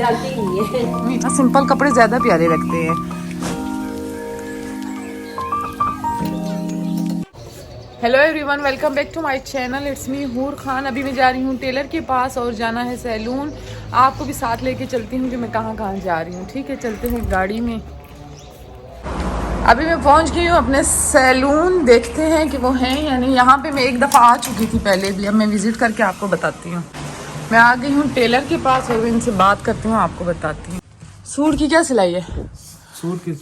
डालते ही नहीं है। सिंपल कपड़े ज्यादा प्यारे लगते हैं। Hello everyone, welcome back to my channel. It's me Hoor Khan. अभी मैं जा रही हूँ टेलर के पास और जाना है सैलून। आपको भी साथ लेके चलती हूँ कि मैं कहाँ कहाँ जा रही हूँ। ठीक है, चलते हैं गाड़ी में। अभी मैं पहुँच गई हूँ अपने सैलून। देखते हैं कि वो हैं या नहीं। यहाँ पे मैं एक दफ़ा आ चुकी थी पहले भी। अब मैं विज़िट करके आपको बताती हूँ। मैं आ गई हूँ टेलर के पास और इनसे बात करती हूँ, आपको बताती हूँ। सूट की क्या सिलाई है? सूट के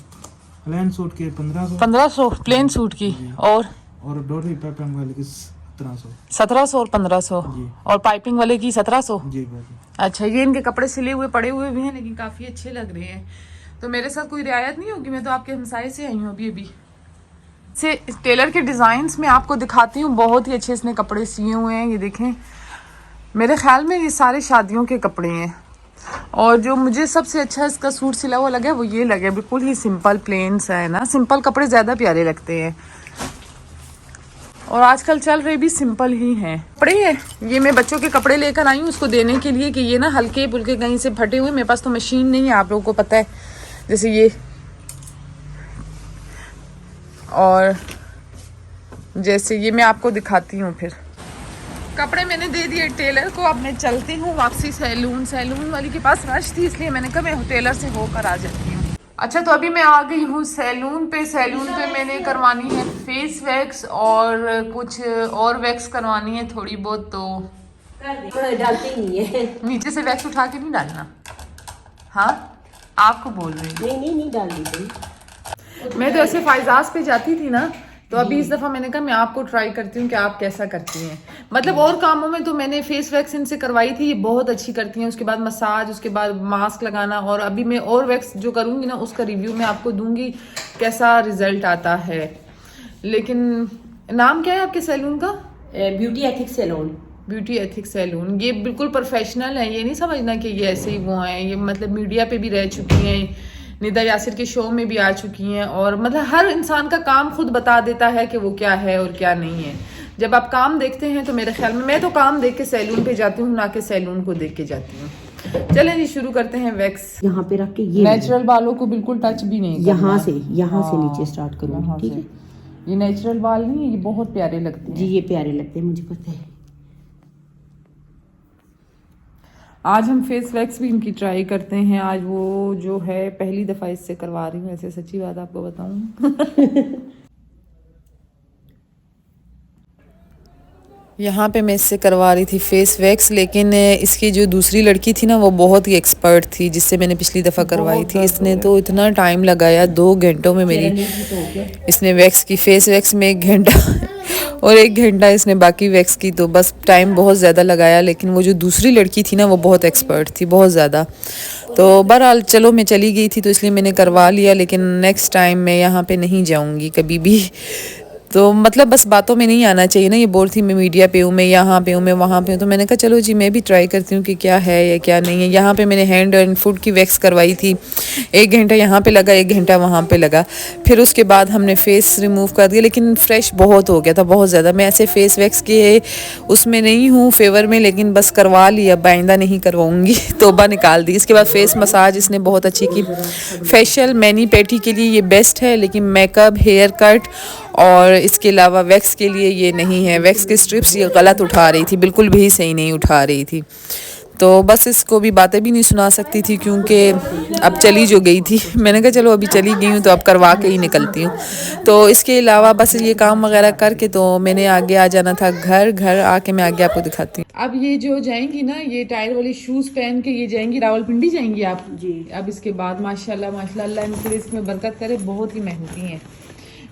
प्लेन सूट के 1500 1500 प्लेन सूट की, और डोरी पैटर्न वाले की 1700 1700 और 1500, और पाइपिंग वाले की 1700। जी बाजी। अच्छा, ये इनके कपड़े सिले हुए पड़े हुए भी हैं, लेकिन काफ़ी अच्छे लग रहे हैं। तो मेरे साथ कोई रियायत नहीं होगी? मैं तो आपके हमसाए से आई हूँ अभी से। टेलर के डिज़ाइंस में आपको दिखाती हूँ। बहुत ही अच्छे इसने कपड़े सिए हुए हैं। ये देखें, मेरे ख्याल में ये सारे शादियों के कपड़े हैं। और जो मुझे सबसे अच्छा इसका सूट सिला हुआ लगा वो ये लगे, बिल्कुल ही सिंपल प्लेन सा है ना। सिंपल कपड़े ज़्यादा प्यारे लगते हैं और आजकल चल रहे भी सिंपल ही हैं। कपड़े हैं ये, मैं बच्चों के कपड़े लेकर आई हूँ उसको देने के लिए कि ये ना हल्के फुल्के कहीं से फटे हुए। मेरे पास तो मशीन नहीं है, आप लोगों को पता है। जैसे ये, और जैसे ये मैं आपको दिखाती हूँ। फिर कपड़े मैंने दे दिए टेलर को। अब मैं चलती हूँ वापसी सैलून। सैलून वाली के पास रश थी, इसलिए मैंने कहा मैं टेलर से होकर आ जाती हूँ। अच्छा, तो अभी मैं आ गई हूँ सैलून पे। सैलून पे मैंने करवानी है फेस वैक्स और कुछ और वैक्स करवानी है थोड़ी बहुत। तो डालते ही नहीं है। नीचे से वैक्स उठा के नहीं डालना। हाँ, आपको बोल रही हूँ। नहीं डाल दी। मैं तो ऐसे फायजाज पे जाती थी ना, तो अभी इस दफ़ा मैंने कहा मैं आपको ट्राई करती हूँ कि आप कैसा करती हैं। मतलब और कामों में तो मैंने फेस वैक्स इनसे करवाई थी, ये बहुत अच्छी करती हैं। उसके बाद मसाज, उसके बाद मास्क लगाना, और अभी मैं और वैक्स जो करूँगी ना उसका रिव्यू मैं आपको दूंगी कैसा रिजल्ट आता है। लेकिन नाम क्या है आपके सैलून का? Beauty ethics salon. Beauty ethics salon. ये बिल्कुल प्रोफेशनल है, ये नहीं समझना कि ये ऐसे ही वो हैं। ये मतलब मीडिया पे भी रह चुकी हैं, निदा यासिर के शो में भी आ चुकी हैं, और मतलब हर इंसान का काम खुद बता देता है कि वो क्या है और क्या नहीं है। जब आप काम देखते हैं तो मेरे ख्याल में, मैं तो काम देख के सैलून पे जाती हूँ, ना कि सैलून को देख के जाती हूँ। चलें जी, शुरू करते हैं वैक्स। यहाँ पे रख के ये नेचुरल बालों को बिल्कुल टच भी नहीं करना। यहाँ से नीचे स्टार्ट करूँगी, ठीक है? ये नेचुरल बाल नहीं है, ये बहुत प्यारे लगते हैं जी, ये प्यारे लगते हैं, मुझे पता है। आज हम फेस वैक्स भी इनकी ट्राई करते हैं। आज वो जो है पहली दफ़ा इससे करवा रही हूँ। ऐसे सच्ची बात आपको बताऊँ यहाँ पे मैं इससे करवा रही थी फेस वैक्स, लेकिन इसकी जो दूसरी लड़की थी ना वो बहुत ही एक्सपर्ट थी जिससे मैंने पिछली दफ़ा करवाई थी। इसने तो इतना टाइम लगाया, 2 घंटों में मेरी इसने वैक्स की। फेस वैक्स में 1 घंटा और 1 घंटा इसने बाकी वैक्स की, तो बस टाइम बहुत ज़्यादा लगाया। लेकिन वो जो दूसरी लड़की थी ना वो बहुत एक्सपर्ट थी, बहुत ज़्यादा। तो बहरहाल चलो, मैं चली गई थी तो इसलिए मैंने करवा लिया। लेकिन नेक्स्ट टाइम मैं यहाँ पे नहीं जाऊँगी कभी भी। तो मतलब बस बातों में नहीं आना चाहिए ना। ये बोल थी मैं मीडिया पे हूँ, मैं यहाँ पे हूँ, मैं वहाँ पे हूँ। तो मैंने कहा चलो जी, मैं भी ट्राई करती हूँ कि क्या है या क्या नहीं है। यहाँ पे मैंने हैंड एंड फुट की वैक्स करवाई थी। 1 घंटा यहाँ पे लगा, 1 घंटा वहाँ पे लगा। फिर उसके बाद हमने फेस रिमूव कर दिया, लेकिन फ्रेश बहुत हो गया था, बहुत ज़्यादा। मैं ऐसे फेस वैक्स के उसमें नहीं हूँ फेवर में, लेकिन बस करवा लिया, आइंदा नहीं करवाऊँगी। तौबा निकाल दी। इसके बाद फेस मसाज इसने बहुत अच्छी की। फेशियल मैनी पेटी के लिए ये बेस्ट है, लेकिन मेकअप, हेयर कट और इसके अलावा वैक्स के लिए ये नहीं है। वैक्स के स्ट्रिप्स ये गलत उठा रही थी, बिल्कुल भी सही नहीं उठा रही थी। तो बस इसको भी बातें भी नहीं सुना सकती थी, क्योंकि अब चली जो गई थी। मैंने कहा चलो अभी चली गई हूँ तो अब करवा के ही निकलती हूँ। तो इसके अलावा बस ये काम वगैरह करके तो मैंने आगे आ जाना था घर आके मैं आगे आपको दिखाती हूँ। अब ये जो जाएंगी ना, ये टायर वाली शूज़ पहन के ये जाएंगी, रावलपिंडी जाएंगी आप जी। अब इसके बाद माशाल्लाह माशाल्लाह इनके इसमें बरकत करे, बहुत ही मेहनती हैं।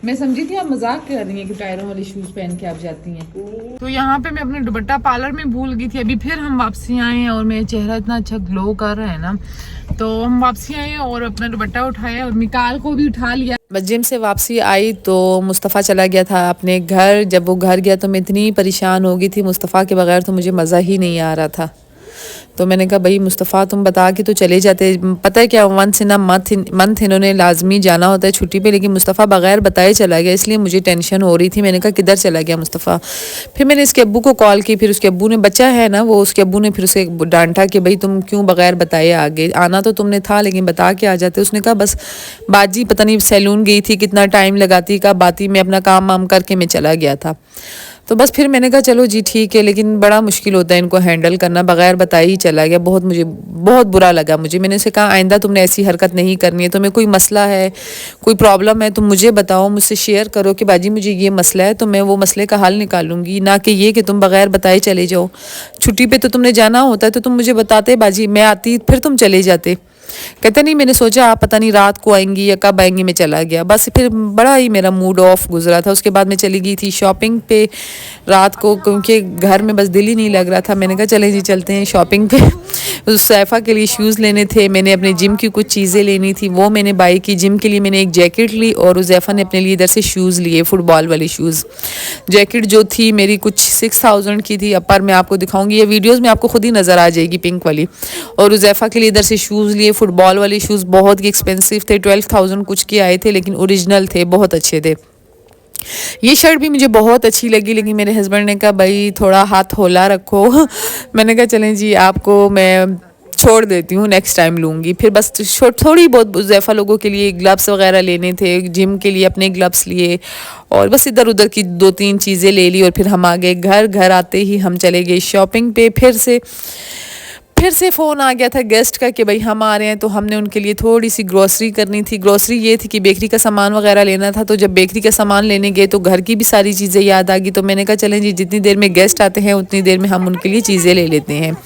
मैं समझी थी आप मजाक कर रही हैं कि टायरों वाले शूज पहन के आप जाती हैं। तो यहाँ पे मैं अपने दुपट्टा पार्लर में भूल गई थी। अभी फिर हम वापसी आए हैं और मेरा चेहरा इतना अच्छा ग्लो कर रहा है ना, तो हम वापसी आए और अपना दुपट्टा उठाया और मिकाल को भी उठा लिया। बस जिम से वापसी आई तो मुस्तफ़ा चला गया था अपने घर। जब वो घर गया तो मैं इतनी परेशान हो गई थी। मुस्तफ़ा के बगैर तो मुझे मज़ा ही नहीं आ रहा था। तो मैंने कहा भाई मुस्तफ़ा तुम बता के तो चले जाते, पता है क्या वंस इन अ मंथ इन्होंने लाजमी जाना होता है छुट्टी पे, लेकिन मुस्तफ़ा बगैर बताए चला गया, इसलिए मुझे टेंशन हो रही थी। मैंने कहा किधर चला गया मुस्तफ़ा। फिर मैंने इसके अब्बू को कॉल की, फिर उसके अब्बू ने, बच्चा है ना वो, उसके अब्बू ने फिर उसे डांटा कि भाई तुम क्यों बगैर बताए आगे, आना तो तुमने था लेकिन बता के आ जाते। उसने कहा बस बाजी पता नहीं सैलून गई थी, कितना टाइम लगाती, कब आती, मैं अपना काम वाम करके मैं चला गया था। तो बस फिर मैंने कहा चलो जी ठीक है, लेकिन बड़ा मुश्किल होता है इनको हैंडल करना, बगैर बताए ही चला गया। मुझे बहुत बुरा लगा मुझे। मैंने उसे कहा आइंदा तुमने ऐसी हरकत नहीं करनी है, तुम्हें कोई मसला है, कोई प्रॉब्लम है, तुम मुझे बताओ, मुझसे शेयर करो कि बाजी मुझे ये मसला है, तो मैं वो मसले का हल निकालूंगी, ना कि ये कि तुम बगैर बताए चले जाओ। छुट्टी पे तो तुमने जाना होता है तो तुम मुझे बताते बाजी, मैं आती फिर तुम चले जाते। कहते नहीं मैंने सोचा आप पता नहीं रात को आएंगी या कब आएंगी, मैं चला गया। बस फिर बड़ा ही मेरा मूड ऑफ गुजरा था। उसके बाद मैं चली गई थी शॉपिंग पे रात को, क्योंकि घर में बस दिल ही नहीं लग रहा था। मैंने कहा चले जी चलते हैं शॉपिंग पे। उस सैफ़ा के लिए शूज़ लेने थे, मैंने अपने जिम की कुछ चीज़ें लेनी थी, वो मैंने बाई की। जिम के लिए मैंने एक जैकेट ली और उज़ैफ़ा ने अपने लिए इधर से शूज़ लिए, फुटबॉल वाले शूज़। जैकेट जो थी मेरी कुछ 6000 की थी, पर मैं आपको दिखाऊंगी, ये वीडियोस में आपको खुद ही नज़र आ जाएगी, पिंक वाली। और उज़ैफ़ा के लिए इधर से शूज़ लिए, फुटबॉल वाले शूज़, बहुत ही एक्सपेंसिव थे, 12000 कुछ के आए थे, लेकिन ओरिजिनल थे, बहुत अच्छे थे। ये शर्ट भी मुझे बहुत अच्छी लगी, लेकिन मेरे हस्बैंड ने कहा भाई थोड़ा हाथ होला रखो। मैंने कहा चलें जी आपको मैं छोड़ देती हूँ, नेक्स्ट टाइम लूँगी। फिर बस थोड़ी बहुत उज़ैफ़ा लोगों के लिए ग्लव्स वगैरह लेने थे, जिम के लिए अपने ग्लव्स लिए, और बस इधर उधर की 2-3 चीज़ें ले ली। और फिर हम आ गए घर आते ही हम चले गए शॉपिंग पे। फिर से फ़ोन आ गया था गेस्ट का कि भाई हम आ रहे हैं, तो हमने उनके लिए थोड़ी सी ग्रोसरी करनी थी। ग्रोसरी ये थी कि बेकरी का सामान वगैरह लेना था। तो जब बेकरी का सामान लेने गए तो घर की भी सारी चीज़ें याद आ गई। तो मैंने कहा चलें जी जितनी देर में गेस्ट आते हैं उतनी देर में हम उनके लिए चीज़ें ले लेते हैं।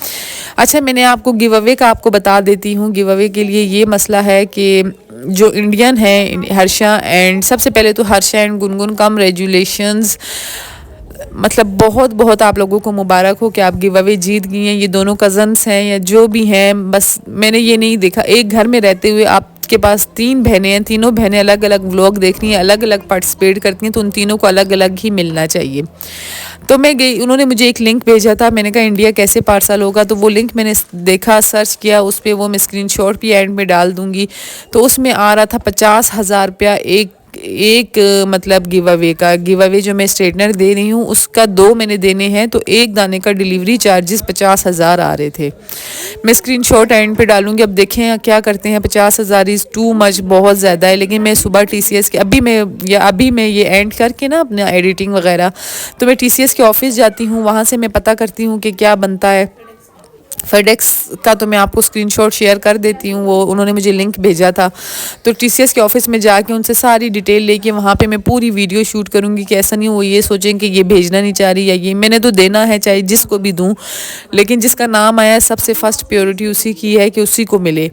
अच्छा मैंने आपको गिव अवे का आपको बता देती हूँ। गिव अवे के लिए ये मसला है कि जो इंडियन है हर्षा एंड, सबसे पहले तो हर्षा एंड गुनगुन कांग्रेचुलेशंस, मतलब बहुत बहुत आप लोगों को मुबारक हो कि आप गिव अवे जीत गई हैं। ये दोनों कज़न्स हैं या जो भी हैं, बस मैंने ये नहीं देखा एक घर में रहते हुए आपके पास 3 बहनें हैं, तीनों बहनें अलग अलग व्लॉग देख रही हैं, अलग अलग पार्टिसिपेट करती हैं, तो उन तीनों को अलग अलग ही मिलना चाहिए। तो मैं गई, उन्होंने मुझे एक लिंक भेजा था, मैंने कहा इंडिया कैसे पार्सल होगा, तो वो लिंक मैंने देखा, सर्च किया उस पर, वो मैं स्क्रीनशॉट भी एंड में डाल दूँगी। तो उसमें आ रहा था 50,000 रुपया एक मतलब गिव अवे जो मैं स्ट्रेटनर दे रही हूँ उसका 2 मैंने देने हैं, तो एक दाने का डिलीवरी चार्जेस 50,000 आ रहे थे। मैं स्क्रीनशॉट एंड पे डालूंगी, अब देखें क्या करते हैं। 50,000 इज़ टू मच, बहुत ज़्यादा है। लेकिन मैं सुबह TCS के अभी मैं ये एंड करके ना अपना एडिटिंग वगैरह, तो मैं TCS के ऑफिस जाती हूँ, वहाँ से मैं पता करती हूँ कि क्या बनता है। फेडेक्स का तो मैं आपको स्क्रीनशॉट शेयर कर देती हूँ, वो उन्होंने मुझे लिंक भेजा था। तो TCS के ऑफिस में जाके उनसे सारी डिटेल लेके वहाँ पे मैं पूरी वीडियो शूट करूँगी कि ऐसा नहीं वो ये सोचें कि ये भेजना नहीं चाह रही, या ये मैंने तो देना है चाहे जिसको भी दूँ, लेकिन जिसका नाम आया सबसे फर्स्ट प्रायोरिटी उसी की है कि उसी को मिले।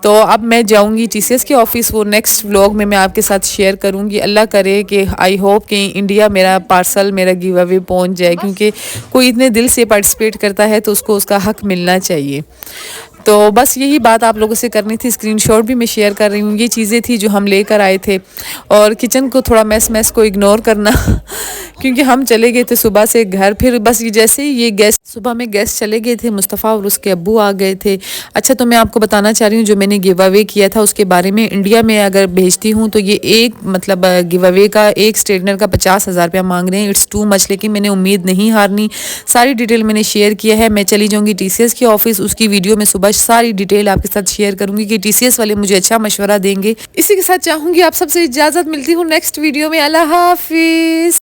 तो अब मैं जाऊंगी TCS के ऑफिस, वो नेक्स्ट व्लॉग में मैं आपके साथ शेयर करूंगी। अल्लाह करे कि आई होप कि इंडिया मेरा पार्सल, मेरा गिव अवे पहुंच जाए, क्योंकि कोई इतने दिल से पार्टिसिपेट करता है तो उसको उसका हक मिलना चाहिए। तो बस यही बात आप लोगों से करनी थी, स्क्रीनशॉट भी मैं शेयर कर रही हूँ। ये चीज़ें थी जो हम लेकर आए थे, और किचन को थोड़ा मैस को इग्नोर करना क्योंकि हम चले गए थे सुबह से घर। फिर बस ये जैसे ही ये गेस्ट, सुबह में गेस्ट चले गए थे, मुस्तफ़ा और उसके अब्बू आ गए थे। अच्छा तो मैं आपको बताना चाह रही हूँ जो मैंने गिव अवे किया था उसके बारे में। इंडिया में अगर भेजती हूँ तो ये एक मतलब गिव अवे का एक स्ट्रेटनर का 50,000 रुपया मांग रहे हैं, इट्स टू मच। लेकिन मैंने उम्मीद नहीं हारनी, सारी डिटेल मैंने शेयर किया है। मैं चली जाऊँगी TCS के ऑफिस, उसकी वीडियो में सुबह सारी डिटेल आपके साथ शेयर करूँगी कि TCS वाले मुझे अच्छा मशवरा देंगे। इसी के साथ चाहूँगी आप सबसे इजाज़त, मिलती हूँ नेक्स्ट वीडियो में। अल्लाह हाफिज़।